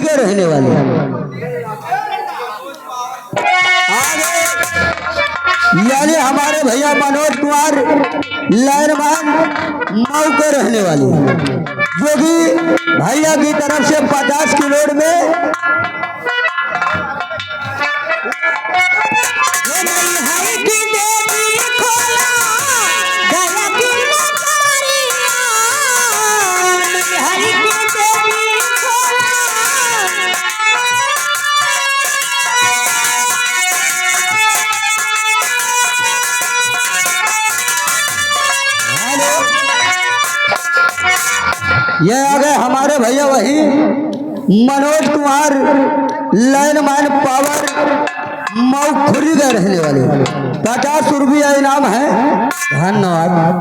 के रहने वाले। यानी हमारे भैया मनोज कुमार लाइनमैन मऊ के रहने वाले, जो कि भैया की तरफ से 50 किलो में ये आ गए हमारे भैया वही मनोज कुमार लाइनमैन पावर मऊ खुरी के रहने वाले। 50 रुपया इनाम है। धन्यवाद।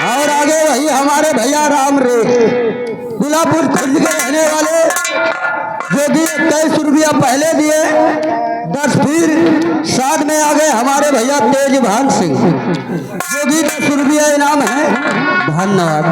और आगे वही हमारे भैया राम रे गुलापुर खुर्द के रहने वाले, जो कि 21 रुपया पहले दिए, 10 फिर साथ में आ गए हमारे भैया तेजभान सिंह, जो कि 10 रुपया इनाम है। धन्यवाद।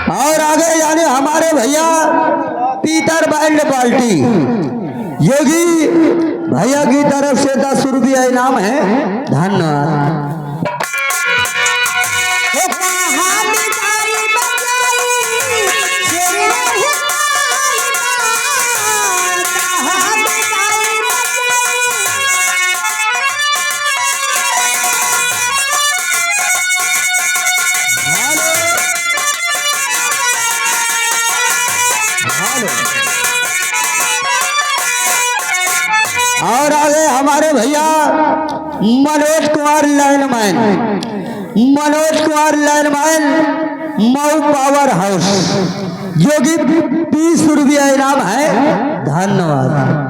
और आगे यानी हमारे भैया पीटर बैंड पार्टी, योगी भैया की तरफ से 10 रुपया इनाम है। धन्यवाद। और आगे हमारे भैया Manoj Kumar lineman Mau power house, जो कि 20 रुपया इनाम है। धन्यवाद।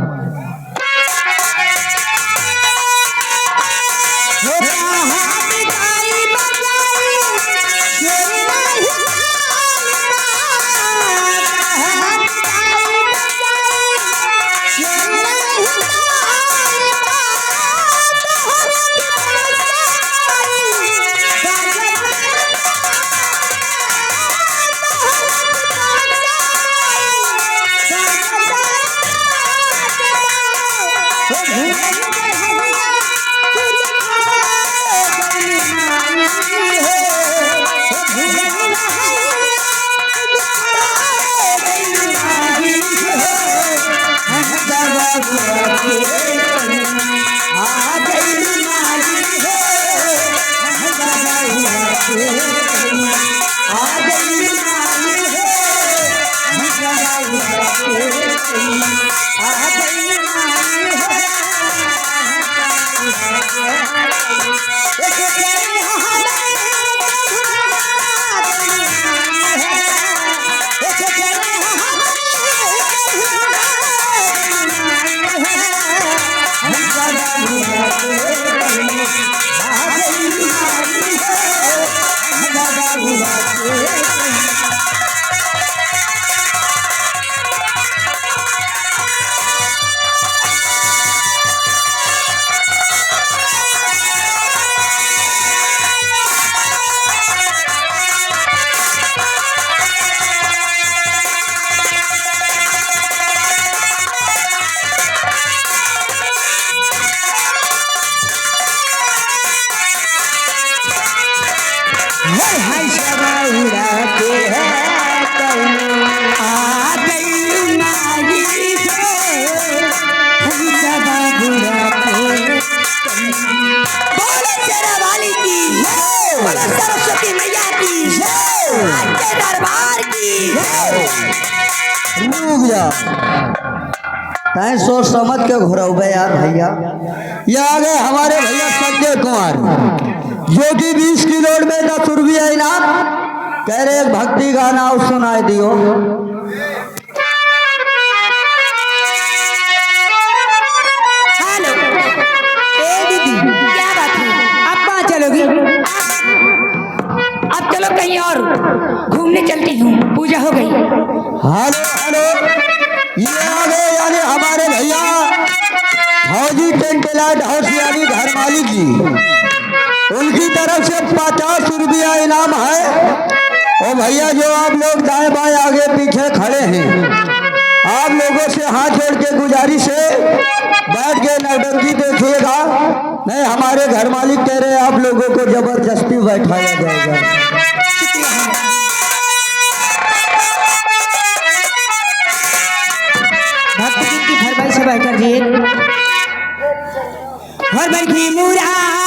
सरस्वती मैया की के दरबार की रुक जा, तैं सोच समझ के घुरौबे यार भैया। ये आ गए हमारे भैया संजय कुमार, जो कि 20 किलो में 10 रुपया इनाम। कह रहे एक भक्ति गाना और सुनाए दियो। हेलो, ए दीदी क्या बात है, अब कहाँ चलोगी? अब चलो कहीं और घूमने चलती हूँ, पूजा हो गई। हेलो हेलो, ये आ गए यानी हमारे भैया फौजी टेंट लाइट हाउस यानी घर मालिक जी। उनकी तरफ से 50 रुपया इनाम है। और भैया जो आप लोग दाएं बाएं आगे पीछे खड़े हैं, आप लोगों से हाथ जोड़ के गुजारिश है, बैठ के नौटंकी देखिएगा। नहीं, हमारे घर मालिक कह रहे हैं आप लोगों को जबरदस्ती बैठाया जाएगा। भक्त जी की फरमाइश है, बैठा जी। हर की मुराद